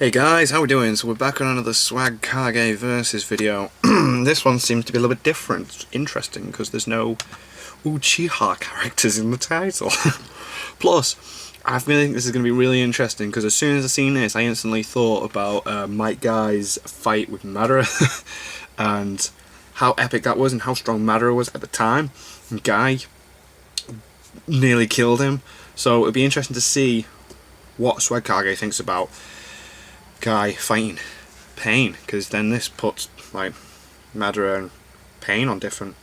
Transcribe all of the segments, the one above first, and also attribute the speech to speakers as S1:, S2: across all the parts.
S1: Hey guys, how we doing? So we're back on another Swag Kage versus video. This one seems to be a little bit different, interesting, because there's no Uchiha characters in the title. Plus, I think this is going to be really interesting, because as soon as I seen this, I instantly thought about Might Guy's fight with Madara, and how epic that was, and how strong Madara was at the time. And Guy nearly killed him, so it'd be interesting to see what Swag Kage thinks about Guy fighting Pain, because then this puts like Madara and Pain on different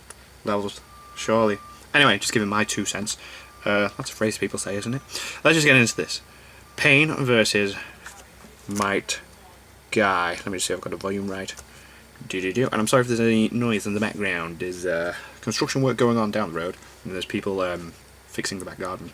S1: levels, surely. Anyway, just giving my 2 cents. That's a phrase people say, isn't it? Let's just get into this. Pain versus Might Guy. Let me just see if I've got the volume right. And I'm sorry if there's any noise in the background. There's construction work going on down the road, and there's people fixing the back garden.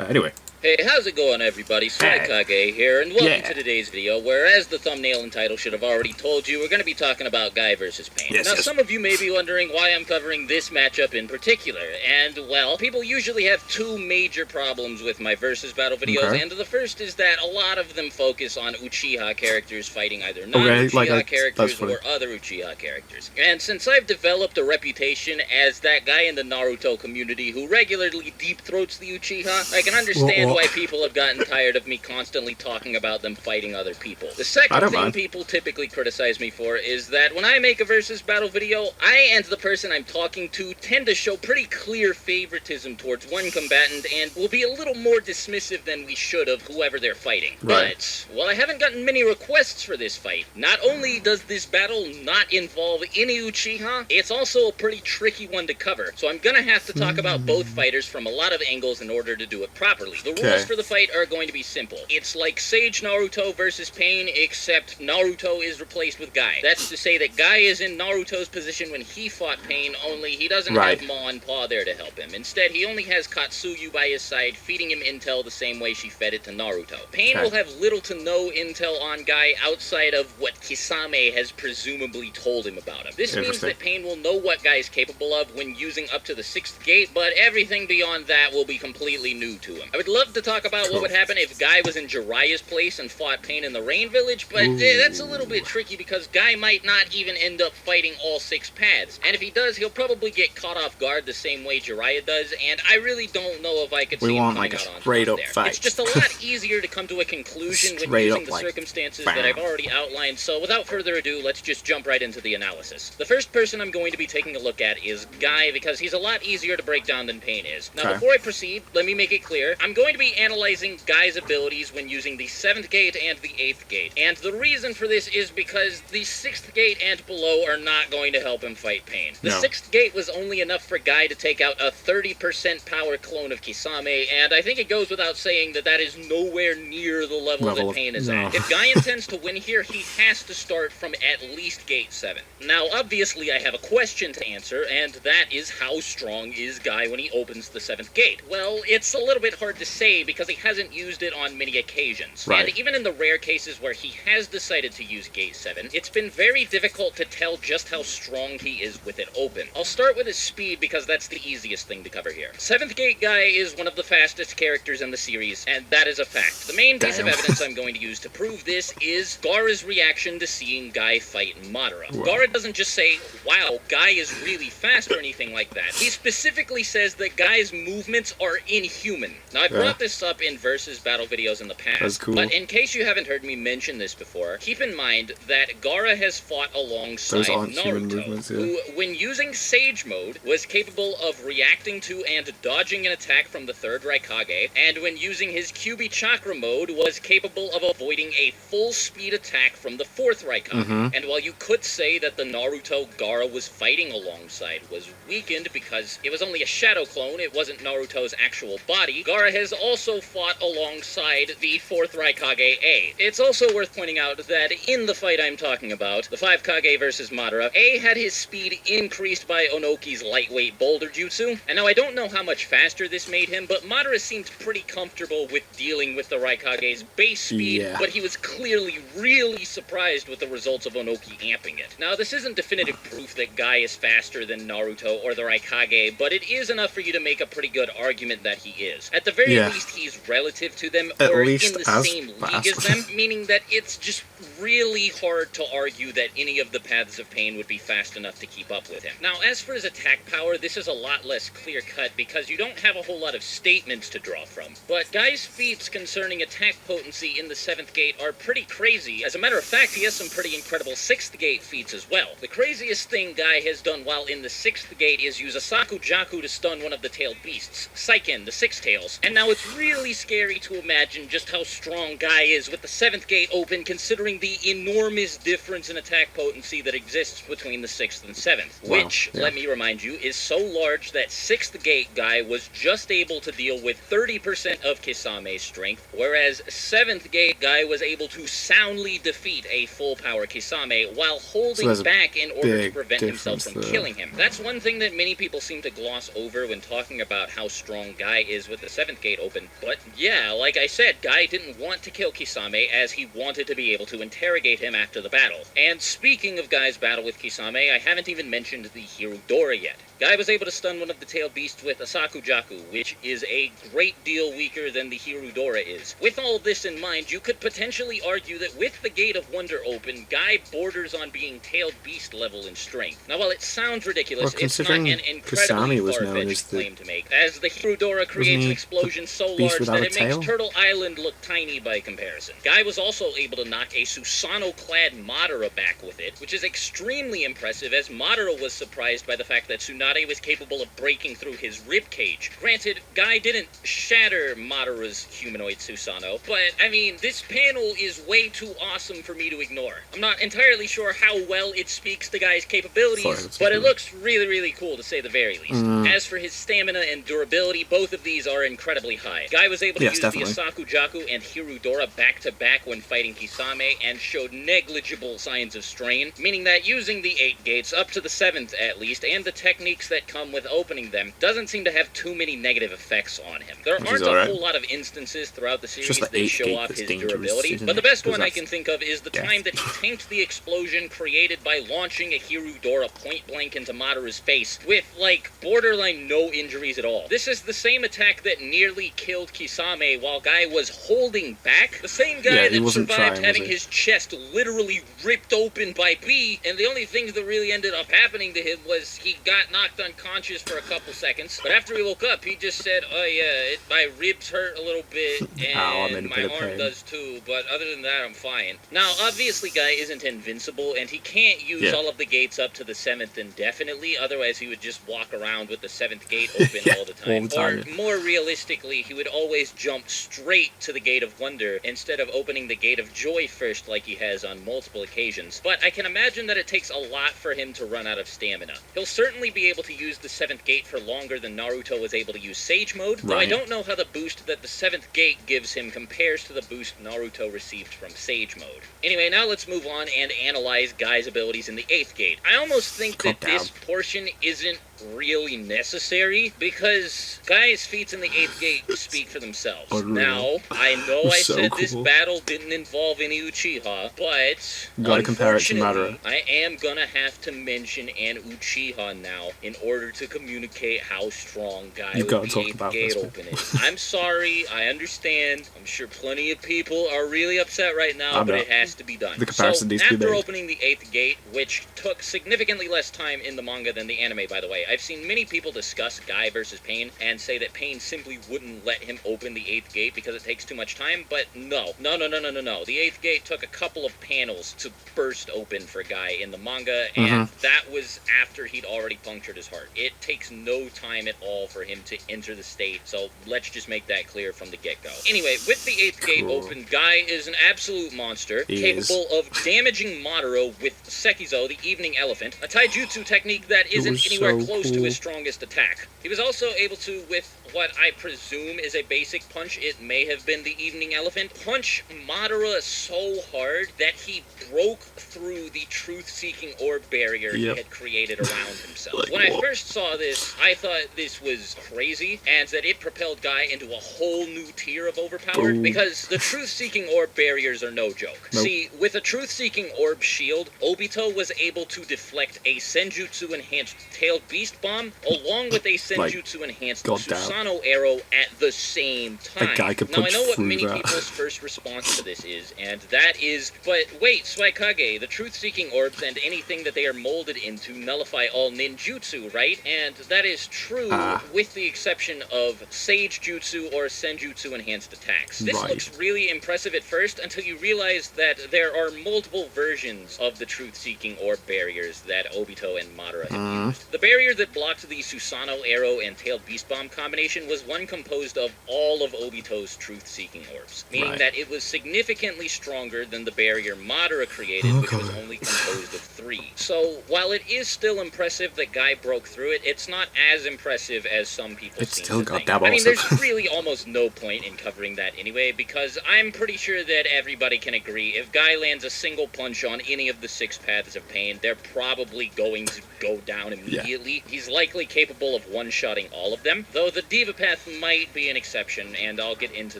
S1: Anyway.
S2: Hey, how's it going, everybody? Swag Kage here, and welcome to today's video, where, as the thumbnail and title should have already told you, we're going to be talking about Guy versus Pain. Now, some of you may be wondering why I'm covering this matchup in particular, and, well, people usually have 2 major problems with my versus battle videos, and the first is that a lot of them focus on Uchiha characters fighting either non-Uchiha characters or other Uchiha characters. And since I've developed a reputation as that guy in the Naruto community who regularly deep-throats the Uchiha, I can understand why people have gotten tired of me constantly talking about them fighting other people. The second thing people typically criticize me for is that when I make a versus battle video, I and the person I'm talking to tend to show pretty clear favoritism towards one combatant and will be a little more dismissive than we should of whoever they're fighting. But, while I haven't gotten many requests for this fight, not only does this battle not involve any Uchiha, it's also a pretty tricky one to cover, so I'm gonna have to talk about both fighters from a lot of angles in order to do it properly. The rules for the fight are going to be simple. It's like Sage Naruto versus Pain, except Naruto is replaced with Guy. That's to say that Guy is in Naruto's position when he fought Pain, only he doesn't have Ma and Pa there to help him. Instead, he only has Katsuyu by his side, feeding him intel the same way she fed it to Naruto. Pain will have little to no intel on Guy outside of what Kisame has presumably told him about him. This means that Pain will know what Guy is capable of when using up to the 6th gate, but everything beyond that will be completely new to him. I would love to talk about what would happen if Guy was in Jiraiya's place and fought Pain in the Rain Village, but that's a little bit tricky because Guy might not even end up fighting all 6 paths. And if he does, he'll probably get caught off guard the same way Jiraiya does, and I really don't know if I could see him coming out on top there. It's just a lot easier to come to a conclusion when using the circumstances that I've already outlined, so without further ado, let's just jump right into the analysis. The first person I'm going to be taking a look at is Guy, because he's a lot easier to break down than Pain is. Now, before I proceed, let me make it clear, I'm going to be analyzing Guy's abilities when using the 7th gate and the 8th gate. And the reason for this is because the 6th gate and below are not going to help him fight Pain. The 6th gate was only enough for Guy to take out a 30% power clone of Kisame, and I think it goes without saying that that is nowhere near the level that Pain is at. If Guy intends to win here, he has to start from at least gate 7. Now, obviously, I have a question to answer, and that is how strong is Guy when he opens the 7th gate? Well, it's a little bit hard to say because he hasn't used it on many occasions. And even in the rare cases where he has decided to use Gate 7, it's been very difficult to tell just how strong he is with it open. I'll start with his speed because that's the easiest thing to cover here. 7th Gate Guy is one of the fastest characters in the series, and that is a fact. The main piece of evidence I'm going to use to prove this is Gaara's reaction to seeing Guy fight Madara. Gaara doesn't just say, wow, Guy is really fast or anything like that. He specifically says that Guy's movements are inhuman. Now, I brought this up in versus battle videos in the past, but in case you haven't heard me mention this before, keep in mind that Gaara has fought alongside Naruto, who, when using Sage Mode, was capable of reacting to and dodging an attack from the 3rd Raikage, and when using his Kyuubi Chakra Mode, was capable of avoiding a full-speed attack from the 4th Raikage. And while you could say that the Naruto Gaara was fighting alongside was weakened because it was only a shadow clone, it wasn't Naruto's actual body, Gaara has also fought alongside the 4th Raikage A. It's also worth pointing out that in the fight I'm talking about, the 5 Kage versus Madara, A had his speed increased by Onoki's lightweight boulder jutsu, and now I don't know how much faster this made him, but Madara seemed pretty comfortable with dealing with the Raikage's base speed, but he was clearly really surprised with the results of Onoki amping it. Now, this isn't definitive proof that Guy is faster than Naruto or the Raikage, but it is enough for you to make a pretty good argument that he is. At the very at least he's relative to them,
S1: at
S2: or in
S1: least
S2: the
S1: as
S2: same league
S1: fast.
S2: as them, meaning that it's just really hard to argue that any of the Paths of Pain would be fast enough to keep up with him. Now, as for his attack power, this is a lot less clear-cut because you don't have a whole lot of statements to draw from. But Guy's feats concerning attack potency in the 7th gate are pretty crazy. As a matter of fact, he has some pretty incredible 6th gate feats as well. The craziest thing Guy has done while in the 6th gate is use Asaku Jaku to stun one of the tailed beasts, Saiken, the 6 tails. And now it's really scary to imagine just how strong Guy is with the 7th gate open, considering the enormous difference in attack potency that exists between the 6th and 7th, which, let me remind you, is so large that 6th gate Guy was just able to deal with 30% of Kisame's strength, whereas 7th gate Guy was able to soundly defeat a full power Kisame while holding back in order to prevent himself from killing him. That's one thing that many people seem to gloss over when talking about how strong Guy is with the 7th gate open, but yeah, like I said, Guy didn't want to kill Kisame as he wanted to be able to interrogate him after the battle. And speaking of Guy's battle with Kisame, I haven't even mentioned the Hirudora yet. Guy was able to stun one of the tailed beasts with Asaku Jaku, which is a great deal weaker than the Hirudora is. With all this in mind, you could potentially argue that with the Gate of Wonder open, Guy borders on being tailed beast level in strength. Now, while it sounds ridiculous, it's not an incredibly far-fetched claim to make, as the Hirudora creates an explosion so large that it makes Turtle Island look tiny by comparison. Guy was also able to knock a Susanoo-clad Madara back with it, which is extremely impressive, as Madara was surprised by the fact that Tsunade was capable of breaking through his ribcage. Granted, Guy didn't shatter Madara's humanoid Susanoo, but, I mean, this panel is way too awesome for me to ignore. I'm not entirely sure how well it speaks to Guy's capabilities, but it looks really, really cool to say the very least. As for his stamina and durability, both of these are incredibly high. Guy was able to use the Asaku Jaku and Hirudora back-to-back when fighting Kisame, and showed negligible signs of strain, meaning that using the 8 gates, up to the 7th at least, and the techniques that come with opening them, doesn't seem to have too many negative effects on him. There aren't a whole lot of instances throughout the series that show off his durability, but the best one I can think of is the time that he tanked the explosion created by launching a Hirudora point-blank into Madara's face, with, like, borderline no injuries at all. This is the same attack that nearly killed Kisame while Guy was holding back. The same guy that survived having his chest literally ripped open by B, and the only thing that really ended up happening to him was he got knocked unconscious for a couple seconds, but after he woke up, he just said, oh yeah, my ribs hurt a little bit, and my arm does too, but other than that, I'm fine. Now, obviously, Guy isn't invincible, and he can't use all of the gates up to the 7th indefinitely, otherwise he would just walk around with the 7th gate open all the time. Or, more realistically, he would always jump straight to the Gate of Wonder, instead of opening the Gate of Joy first like he has on multiple occasions. But I can imagine that it takes a lot for him to run out of stamina. He'll certainly be able to use the 7th gate for longer than Naruto was able to use Sage Mode, though I don't know how the boost that the 7th gate gives him compares to the boost Naruto received from Sage Mode. Anyway, now let's move on and analyze Guy's abilities in the 8th gate. I almost think that this portion isn't really necessary, because Guy's feats in the 8th gate speak for themselves. Now, I know I said this battle didn't involve any Uchiha, but unfortunately, I am gonna have to mention an Uchiha now in order to communicate how strong Guy with the 8th gate open is. I'm sorry, I understand. I'm sure plenty of people are really upset right now, but it has to be done. So, after opening the 8th gate, which took significantly less time in the manga than the anime, by the way, I've seen many people discuss Guy versus Pain and say that Pain simply wouldn't let him open the 8th gate because it takes too much time, but no. The 8th gate took a couple of panels to burst open for Guy in the manga, and that was after he'd already punctured his heart. It takes no time at all for him to enter the state, so let's just make that clear from the get-go. Anyway, with the 8th gate open, Guy is an absolute monster, capable of damaging Madara with Sekizo, the Evening Elephant, a taijutsu technique that isn't anywhere close to his strongest attack. He was also able to, with what I presume is a basic punch, it may have been the Evening Elephant, punch Madara so hard that he broke through the truth-seeking orb barrier he had created around himself. When I first saw this, I thought this was crazy, and that it propelled Guy into a whole new tier of overpowered, because the truth-seeking orb barriers are no joke. See, with a truth-seeking orb shield, Obito was able to deflect a Senjutsu-enhanced tailed beast bomb, along with a Senjutsu-enhanced Susanoo Susanoo arrow at the same time.
S1: A guy could
S2: now, I
S1: punch
S2: know what
S1: through
S2: many
S1: that.
S2: people's first response to this is, and that is, but wait, Suikage, the truth-seeking orbs and anything that they are molded into nullify all ninjutsu, right? And that is true, with the exception of Sage Jutsu or Senjutsu enhanced attacks. This looks really impressive at first until you realize that there are multiple versions of the truth-seeking orb barriers that Obito and Madara have used. The barrier that blocked the Susanoo arrow and tailed beast bomb combination was one composed of all of Obito's truth-seeking orbs, meaning that it was significantly stronger than the barrier Madara created, which was only composed of 3. So, while it is still impressive that Guy broke through it, it's not as impressive as some people seem to think. I mean, there's really almost no point in covering that anyway, because I'm pretty sure that everybody can agree, if Guy lands a single punch on any of the 6 paths of pain, they're probably going to go down immediately. He's likely capable of one-shotting all of them, though the Diva Path might be an exception, and I'll get into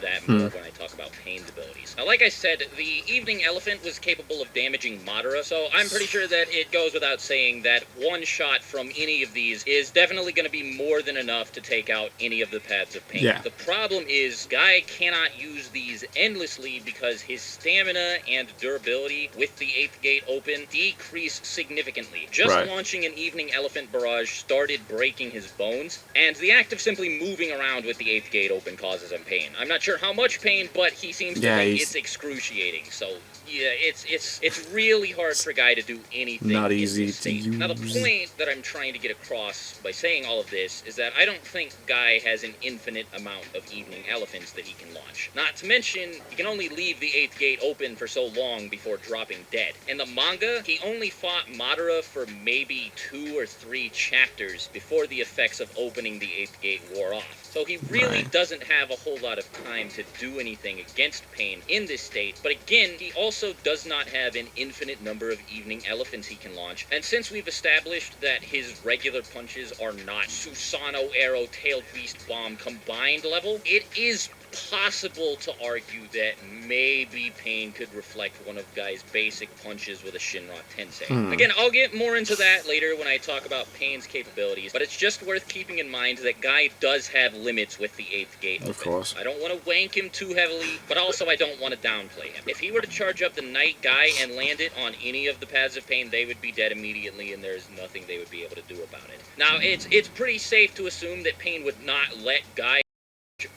S2: that more when I talk about Pain's abilities. Now, like I said, the Evening Elephant was capable of damaging Madara, so I'm pretty sure that it goes without saying that one shot from any of these is definitely going to be more than enough to take out any of the paths of pain. The problem is, Guy cannot use these endlessly because his stamina and durability with the 8th gate open decrease significantly. Just launching an Evening Elephant barrage started breaking his bones, and the act of simply moving around with the 8th gate open causes him pain. I'm not sure how much pain, but he seems to think it's excruciating, so yeah, it's really hard for Guy to do anything. Not easy to use. Now, the point that I'm trying to get across by saying all of this is that I don't think Guy has an infinite amount of Evening Elephants that he can launch. Not to mention, he can only leave the 8th gate open for so long before dropping dead. In the manga, he only fought Madara for maybe 2 or 3 chapters before the effects of opening the 8th gate wore off. So he really doesn't have a whole lot of time to do anything against Pain in this state, but again, he also does not have an infinite number of Evening Elephants he can launch, and since we've established that his regular punches are not Susanoo arrow, tailed beast bomb combined level, it is possible to argue that maybe Pain could reflect one of Guy's basic punches with a Shinra Tensei. Again, I'll get more into that later when I talk about Pain's capabilities, but it's just worth keeping in mind that Guy does have limits with the 8th gate open. Of course. I don't want to wank him too heavily, but also I don't want to downplay him. If he were to charge up the Night Guy and land it on any of the paths of Pain, they would be dead immediately, and there's nothing they would be able to do about it. Now, it's pretty safe to assume that Pain would not let Guy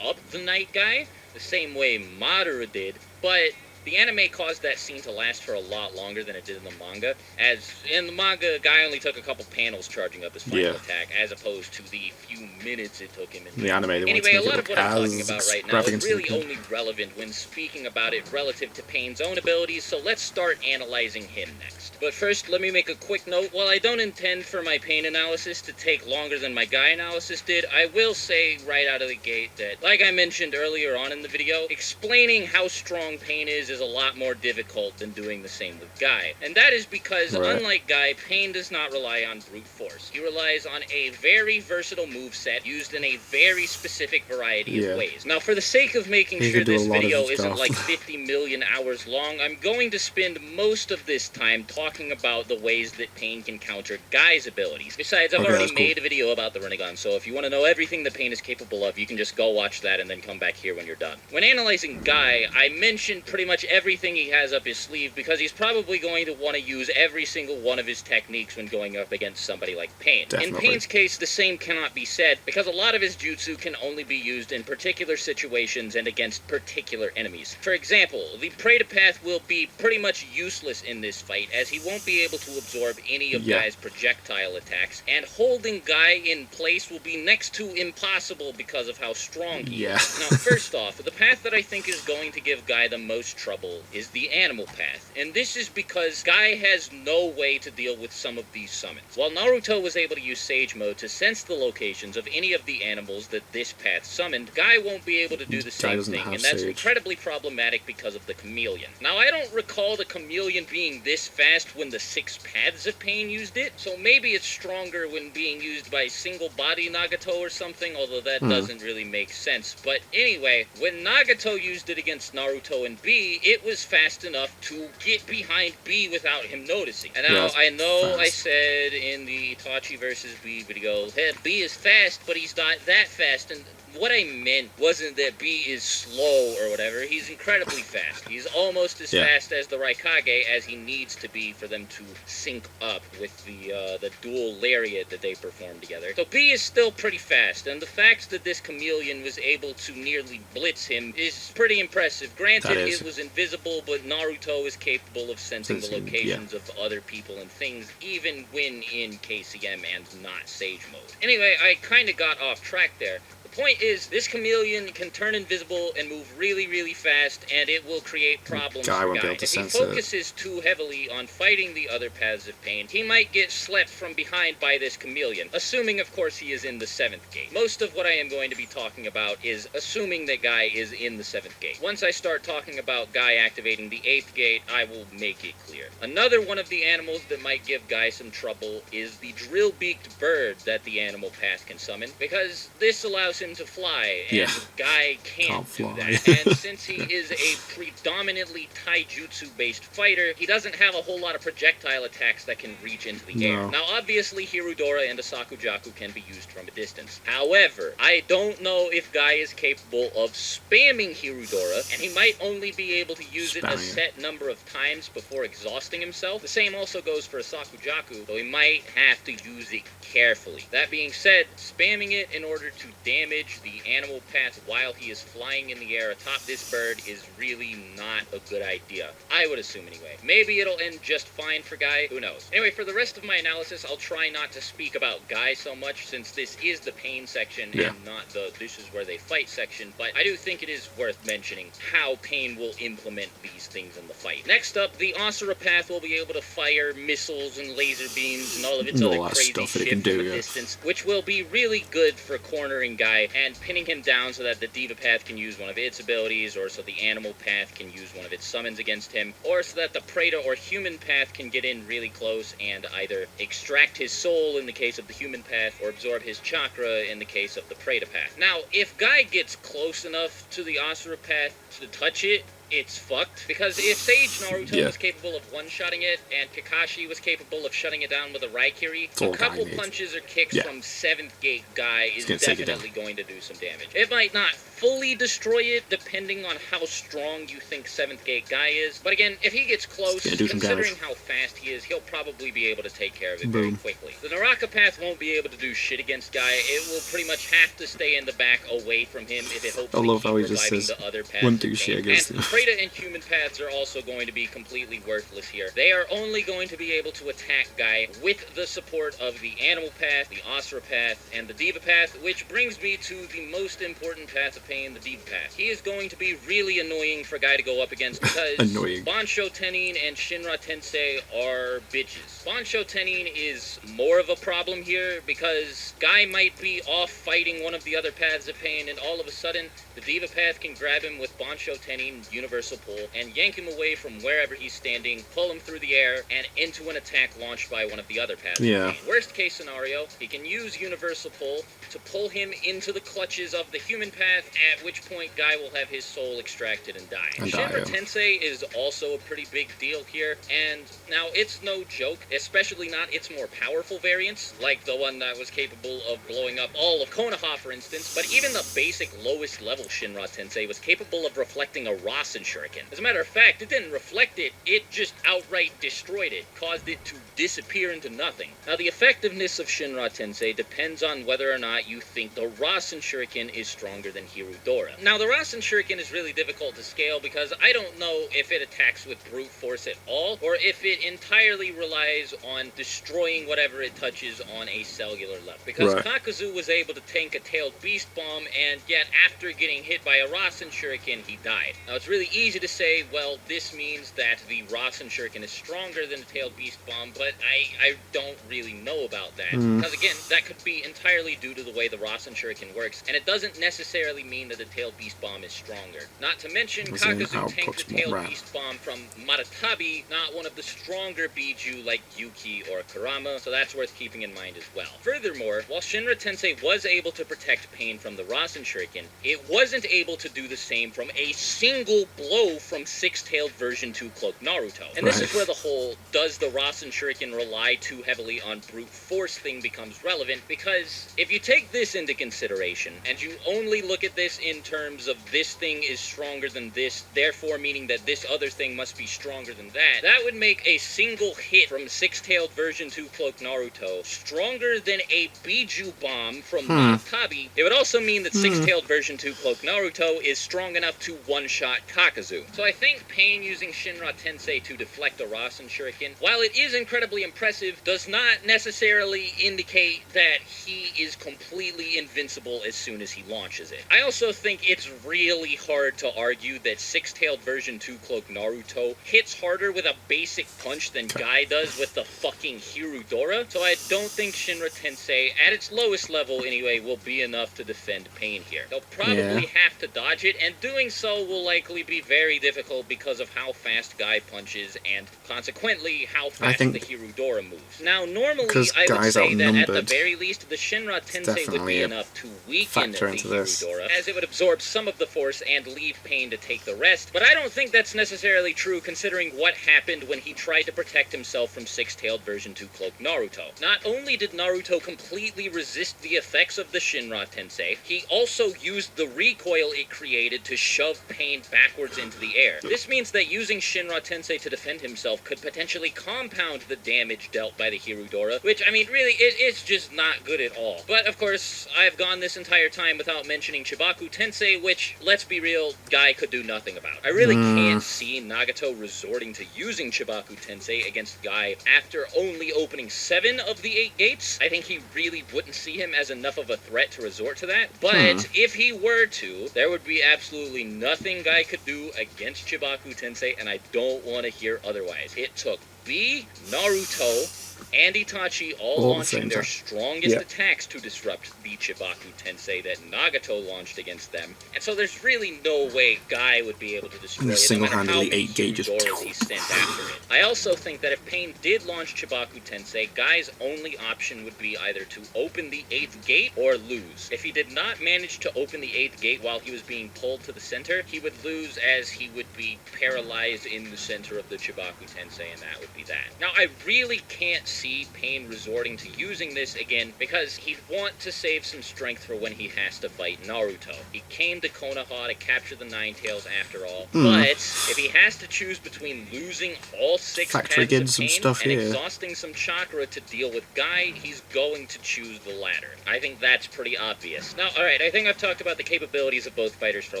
S2: up the Night Guy the same way Madara did, but the anime caused that scene to last for a lot longer than it did in the manga, as in the manga, Guy only took a couple panels charging up his final attack, as opposed to the few minutes it took him in the anime. Anyway, a lot of what I'm talking about right now is really only relevant when speaking about it relative to Pain's own abilities, so let's start analyzing him next. But first, let me make a quick note. While I don't intend for my Pain analysis to take longer than my Guy analysis did, I will say right out of the gate that, like I mentioned earlier on in the video, explaining how strong Pain is a lot more difficult than doing the same with Guy. And that is because, unlike Guy, Pain does not rely on brute force. He relies on a very versatile moveset used in a very specific variety of ways. Now, for the sake of making sure this video isn't like 50 million hours long, I'm going to spend most of this time talking about the ways that Pain can counter Guy's abilities. Besides, I've already made a video about the Rinnegan, so if you want to know everything that Pain is capable of, you can just go watch that and then come back here when you're done. When analyzing Guy, I mentioned pretty much everything he has up his sleeve because he's probably going to want to use every single one of his techniques when going up against somebody like Pain. In Pain's case, the same cannot be said because a lot of his jutsu can only be used in particular situations and against particular enemies. For example, the Preda Path will be pretty much useless in this fight as he won't be able to absorb any of Guy's projectile attacks, and holding Guy in place will be next to impossible because of how strong he is. Now, first off, the path that I think is going to give Guy the most trouble is the Animal Path, and this is because Guy has no way to deal with some of these summons. While Naruto was able to use Sage Mode to sense the locations of any of the animals that this path summoned, Guy won't be able to do the same thing, and that's incredibly problematic because of the Chameleon. Now, I don't recall the Chameleon being this fast when the 6 paths of Pain used it, so maybe it's stronger when being used by single body Nagato or something, although that doesn't really make sense. But anyway, when Nagato used it against Naruto and B, it was fast enough to get behind B without him noticing. And now, I know I said in the Itachi versus B video, hey, B is fast, but he's not that fast, and what I meant wasn't that B is slow or whatever. He's incredibly fast. He's almost as fast as the Raikage as he needs to be for them to sync up with the dual lariat that they perform together. So B is still pretty fast, and the fact that this chameleon was able to nearly blitz him is pretty impressive. Granted, it was invisible, but Naruto is capable of sensing the locations of other people and things, even when in KCM and not Sage mode. Anyway, I kinda got off track there. The point is, this chameleon can turn invisible and move really, really fast, and it will create problems for Guy. If he focuses too heavily on fighting the other paths of pain, he might get slept from behind by this chameleon, assuming, of course, he is in the 7th gate. Most of what I am going to be talking about is assuming that Guy is in the 7th gate. Once I start talking about Guy activating the 8th gate, I will make it clear. Another one of the animals that might give Guy some trouble is the drill-beaked bird that the animal path can summon, because this allows him to fly, and Guy can't do that. And since he is a predominantly taijutsu-based fighter, he doesn't have a whole lot of projectile attacks that can reach into the air. Now, obviously, Hirudora and a Sakujaku can be used from a distance. However, I don't know if Guy is capable of spamming Hirudora, and he might only be able to use it a set number of times before exhausting himself. The same also goes for a Sakujaku, though he might have to use it carefully. That being said, spamming it in order to damage the animal path while he is flying in the air atop this bird is really not a good idea. I would assume anyway. Maybe it'll end just fine for Guy, who knows. Anyway, for the rest of my analysis, I'll try not to speak about Guy so much, since this is the pain section and not the this is where they fight section, but I do think it is worth mentioning how Pain will implement these things in the fight. Next up, the Asura path will be able to fire missiles and laser beams and all of its other crazy shit from a distance, which will be really good for cornering Guy and pinning him down so that the Diva path can use one of its abilities, or so the Animal path can use one of its summons against him, or so that the Preta or Human path can get in really close and either extract his soul in the case of the Human path, or absorb his chakra in the case of the Preta path. Now, if Guy gets close enough to the Asura path to touch it, it's fucked. Because if Sage Naruto was capable of one-shotting it, and Kakashi was capable of shutting it down with a Raikiri, a couple punches or kicks from 7th gate Guy is definitely going to do some damage. It might not fully destroy it, depending on how strong you think 7th gate Guy is, but again, if he gets close, considering how fast he is, he'll probably be able to take care of it very quickly. The Naraka path won't be able to do shit against Guy. It will pretty much have to stay in the back away from him if it hopes to keep reviving the other paths.
S3: Wouldn't do shit against him.
S2: Preta and Human paths are also going to be completely worthless here. They are only going to be able to attack Guy with the support of the Animal path, the Asura path, and the Diva path, which brings me to the most important path of pain, the Diva path. He is going to be really annoying for Guy to go up against because Bansho Tenin and Shinra Tensei are bitches. Bansho Tenin is more of a problem here because Guy might be off fighting one of the other paths of pain, and all of a sudden, the Diva path can grab him with Bansho Tenin Universal Pull and yank him away from wherever he's standing, pull him through the air, and into an attack launched by one of the other paths of pain. Worst case scenario, he can use Universal Pull to pull him into the clutches of the Human path, at which point Guy will have his soul extracted and die. Shinra Tensei is also a pretty big deal here, and now it's no joke, especially not its more powerful variants, like the one that was capable of blowing up all of Konoha, for instance, but even the basic lowest level Shinra Tensei was capable of reflecting a Rasen Shuriken. As a matter of fact, it didn't reflect it, it just outright destroyed it, caused it to disappear into nothing. Now, the effectiveness of Shinra Tensei depends on whether or not you think the Rasen Shuriken is stronger than Hirudora. Now, the Rasen Shuriken is really difficult to scale because I don't know if it attacks with brute force at all, or if it entirely relies on destroying whatever it touches on a cellular level. Because Kakuzu was able to tank a tailed beast bomb, and yet after getting hit by a Rasen Shuriken, he died. Now, it's really easy to say, well, this means that the Rasen Shuriken is stronger than the tailed beast bomb, but I don't really know about that. Because again, that could be entirely due to the way the Rasen Shuriken works, and it doesn't necessarily mean that the tailed beast bomb is stronger. Not to mention, Kakuzu tanked the tailed beast bomb from Maratabi, not one of the stronger Biju like Yuki or Kurama, so that's worth keeping in mind as well. Furthermore, while Shinra Tensei was able to protect Pain from the Rasen Shuriken, it wasn't able to do the same from a single blow from Six-Tailed version 2 Cloak Naruto. And this is where the whole does the Rasen Shuriken rely too heavily on brute force thing becomes relevant, because if you take take this into consideration, and you only look at this in terms of this thing is stronger than this, therefore meaning that this other thing must be stronger than that, that would make a single hit from Six-Tailed version 2 Cloak Naruto stronger than a Biju Bomb from Matabi. It would also mean that Six-Tailed version 2 Cloak Naruto is strong enough to one-shot Kakazu. So I think Pain using Shinra Tensei to deflect a Rasen Shuriken, while it is incredibly impressive, does not necessarily indicate that he is completely invincible as soon as he launches it. I also think it's really hard to argue that Six-Tailed version 2 Cloak Naruto hits harder with a basic punch than Guy does with the fucking Hirudora, so I don't think Shinra Tensei, at its lowest level anyway, will be enough to defend Pain here. They'll probably have to dodge it, and doing so will likely be very difficult because of how fast Guy punches and consequently how fast the Hirudora moves. Now, normally I would say that at the very least the Shinra Tensei would be enough to weaken the Hirudora, as it would absorb some of the force and leave Pain to take the rest, but I don't think that's necessarily true considering what happened when he tried to protect himself from Six-Tailed version 2 Cloak Naruto. Not only did Naruto completely resist the effects of the Shinra Tensei, he also used the recoil it created to shove Pain backwards into the air. This means that using Shinra Tensei to defend himself could potentially compound the damage dealt by the Hirudora, which, I mean, really, it's just not good at all. But, of course, I've gone this entire time without mentioning Chibaku Tensei, which, let's be real, Guy could do nothing about. I really can't see Nagato resorting to using Chibaku Tensei against Guy after only opening 7 of the 8 gates. I think he really wouldn't see him as enough of a threat to resort to that. But if he were to, there would be absolutely nothing Guy could do against Chibaku Tensei, and I don't want to hear otherwise. It took B, Naruto, and Itachi all launching their strongest attacks to disrupt the Chibaku Tensei that Nagato launched against them. And so there's really no way Guy would be able to destroy it, no matter how many Hirudoras he sent after it. I also think that if Pain did launch Chibaku Tensei, Guy's only option would be either to open the 8th gate or lose. If he did not manage to open the 8th gate while he was being pulled to the center, he would lose as he would be paralyzed in the center of the Chibaku Tensei, and that would be that. Now, I really can't see Pain resorting to using this again because he'd want to save some strength for when he has to fight Naruto. He came to Konoha to capture the Nine Tails after all, but if he has to choose between losing all 6 paths of Pain and exhausting some chakra to deal with Guy, he's going to choose the latter. I think that's pretty obvious. Now, alright, I think I've talked about the capabilities of both fighters for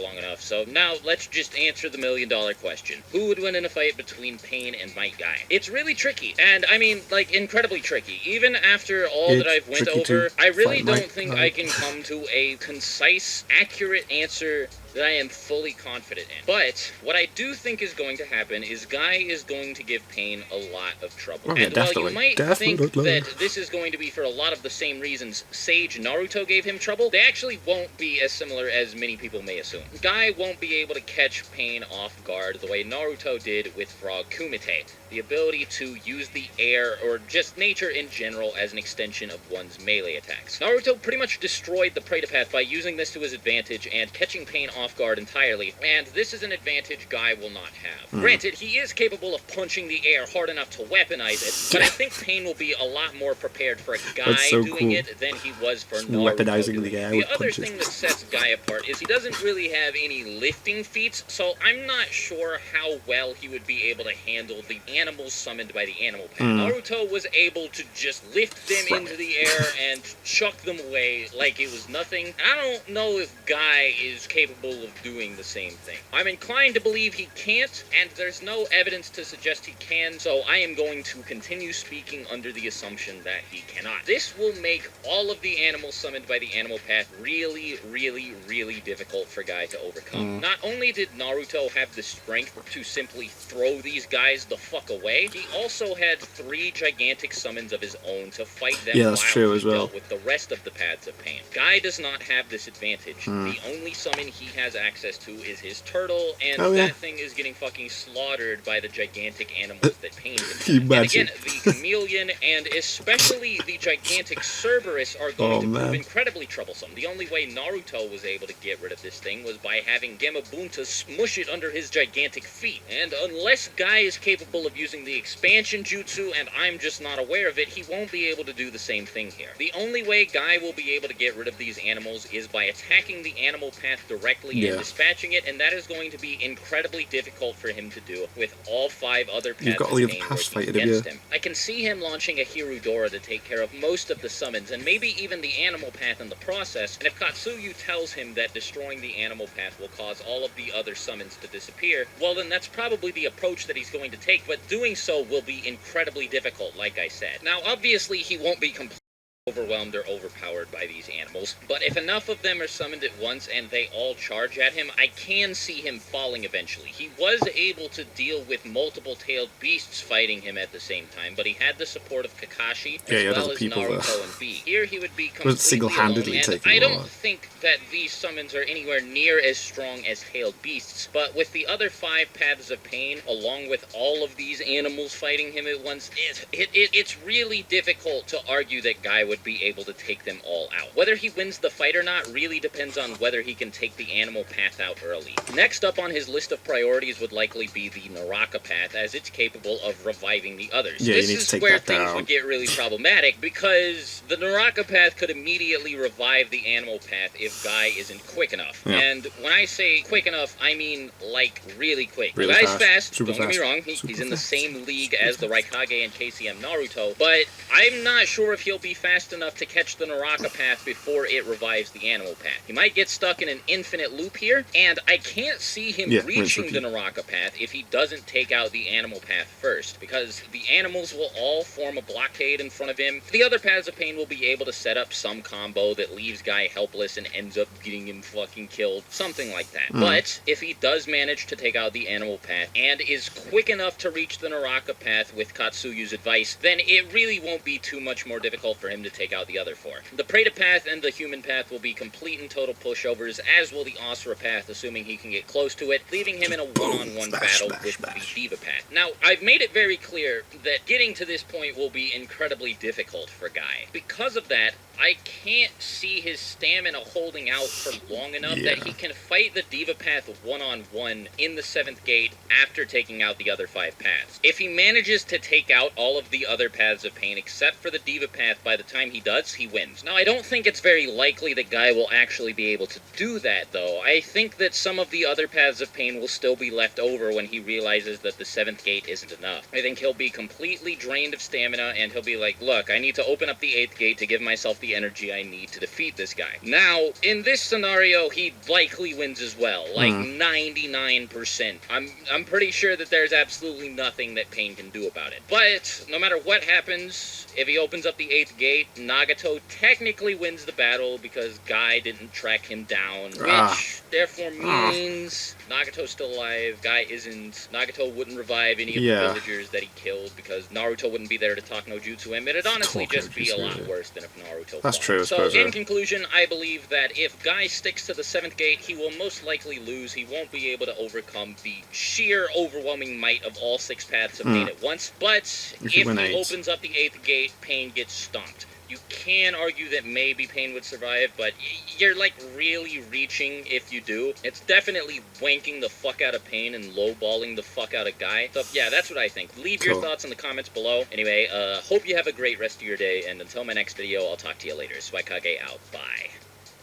S2: long enough, so now let's just answer the million-dollar question. Who would win in a fight between Pain and Might Guy? It's really tricky, and I mean, like, incredibly tricky. Even after all that I've went over, I really don't think I can come to a concise, accurate answer that I am fully confident in. But what I do think is going to happen is Guy is going to give Pain a lot of trouble. And while you might think that this is going to be for a lot of the same reasons Sage Naruto gave him trouble, they actually won't be as similar as many people may assume. Guy won't be able to catch Pain off guard the way Naruto did with Frog Kumite, the ability to use the air or just nature in general as an extension of one's melee attacks. Naruto pretty much destroyed the Preta Path by using this to his advantage and catching Pain off guard entirely, and this is an advantage Guy will not have. Granted, he is capable of punching the air hard enough to weaponize it, but I think Pain will be a lot more prepared for a Guy doing it than he was for Naruto doing it. The other thing that sets Guy apart is he doesn't really have any lifting feats, so I'm not sure how well he would be able to handle the animals summoned by the Animal Path. Naruto was able to just lift them into the air and chuck them away like it was nothing. I don't know if Guy is capable of doing the same thing. I'm inclined to believe he can't, and there's no evidence to suggest he can, so I am going to continue speaking under the assumption that he cannot. This will make all of the animals summoned by the Animal Path really, really, really difficult for Guy to overcome. Not only did Naruto have the strength to simply throw these guys the fuck away, he also had 3 gigantic summons of his own to fight them while he dealt with the rest of the Paths of Pain. Guy does not have this advantage. The only summon he has has access to is his turtle, and that thing is getting fucking slaughtered by the gigantic animals that Pain him. And again, the chameleon and especially the gigantic Cerberus are going to prove incredibly troublesome. The only way Naruto was able to get rid of this thing was by having Gamabunta smush it under his gigantic feet. And unless Guy is capable of using the expansion jutsu, and I'm just not aware of it, he won't be able to do the same thing here. The only way Guy will be able to get rid of these animals is by attacking the animal path directly and dispatching it, and that is going to be incredibly difficult for him to do with all 5 other paths against him. I can see him launching a Hirudora to take care of most of the summons, and maybe even the animal path in the process, and if Katsuyu tells him that destroying the animal path will cause all of the other summons to disappear, well then that's probably the approach that he's going to take, but doing so will be incredibly difficult, like I said. Now, obviously, he won't be completely overwhelmed or overpowered by these animals, but if enough of them are summoned at once and they all charge at him, I can see him falling eventually. He was able to deal with multiple-tailed beasts fighting him at the same time, but he had the support of Kakashi, as well as Naruto and B. Here he would be completely alone, and I don't think that these summons are anywhere near as strong as tailed beasts, but with the other 5 paths of pain, along with all of these animals fighting him at once, it's really difficult to argue that Guy would be able to take them all out. Whether he wins the fight or not really depends on whether he can take the animal path out early. Next up on his list of priorities would likely be the Naraka path, as it's capable of reviving the others.
S1: Yeah,
S2: this is where things would get really problematic, because the Naraka path could immediately revive the animal path if Guy isn't quick enough. Yeah. And when I say quick enough, I mean like really quick. Really Guy's fast, don't get me wrong, he's in the same league as the Raikage and KCM Naruto, but I'm not sure if he'll be fast enough to catch the Naraka path before it revives the animal path. He might get stuck in an infinite loop here, and I can't see him reaching the Naraka path if he doesn't take out the animal path first, because the animals will all form a blockade in front of him. The other paths of pain will be able to set up some combo that leaves Guy helpless and ends up getting him fucking killed, something like that. But if he does manage to take out the animal path and is quick enough to reach the Naraka path with Katsuyu's advice, then it really won't be too much more difficult for him to take out the other 4. The Preta path and the human path will be complete and total pushovers, as will the Asura path, assuming he can get close to it, leaving him in a one-on-one battle with the Diva path. Now, I've made it very clear that getting to this point will be incredibly difficult for Guy. Because of that, I can't see his stamina holding out for long enough that he can fight the Diva path one-on-one in the 7th gate after taking out the other 5 paths. If he manages to take out all of the other paths of pain except for the Diva path by the time he does, he wins. Now, I don't think it's very likely that Guy will actually be able to do that, though. I think that some of the other paths of pain will still be left over when he realizes that the 7th gate isn't enough. I think he'll be completely drained of stamina, and he'll be like, look, I need to open up the 8th gate to give myself the energy I need to defeat this guy. Now, in this scenario, he likely wins as well, like 99%. I'm pretty sure that there's absolutely nothing that Pain can do about it. But, no matter what happens, if he opens up the 8th gate, Nagato technically wins the battle because Guy didn't track him down, which therefore means Nagato's still alive, Guy isn't. Nagato wouldn't revive any of the villagers that he killed because Naruto wouldn't be there to talk no jutsu him. It'd honestly just be a lot worse than if Naruto
S1: That's true, I
S2: So,
S1: suppose,
S2: in conclusion, I believe that if Guy sticks to the 7th gate, he will most likely lose. He won't be able to overcome the sheer overwhelming might of all 6 paths of pain at once, but if he opens up the 8th gate, Pain gets stomped. You can argue that maybe Pain would survive, but you're, like, really reaching if you do. It's definitely wanking the fuck out of Pain and lowballing the fuck out of Guy. So, yeah, that's what I think. Leave your thoughts in the comments below. Anyway, hope you have a great rest of your day, and until my next video, I'll talk to you later. Swaikage out. Bye.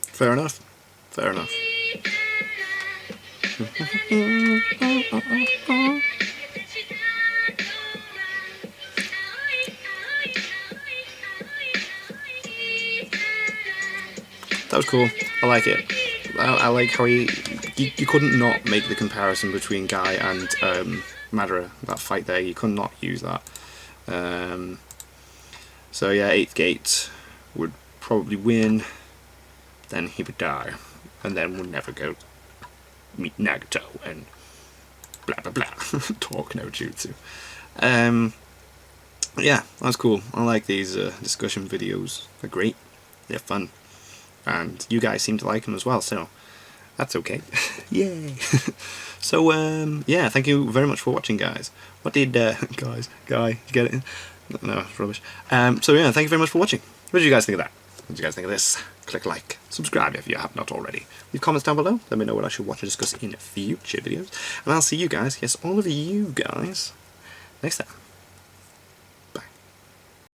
S1: Fair enough. Fair enough. That was cool. I like it. I like how you couldn't not make the comparison between Guy and Madara, that fight there. You could not use that. So yeah, 8th gate would probably win, then he would die, and then would never go meet Nagato and blah blah blah. Talk no jutsu. Yeah, that's cool. I like these discussion videos. They're great. They're fun. And you guys seem to like them as well, so That's okay. Yay! So, yeah, thank you very much for watching, guys. What did, guy, you get it? No, it's rubbish. So yeah, thank you very much for watching. What did you guys think of that? What did you guys think of this? Click like, subscribe if you have not already. Leave comments down below, let me know what I should watch and discuss in future videos. And I'll see you guys, yes, all of you guys, next time.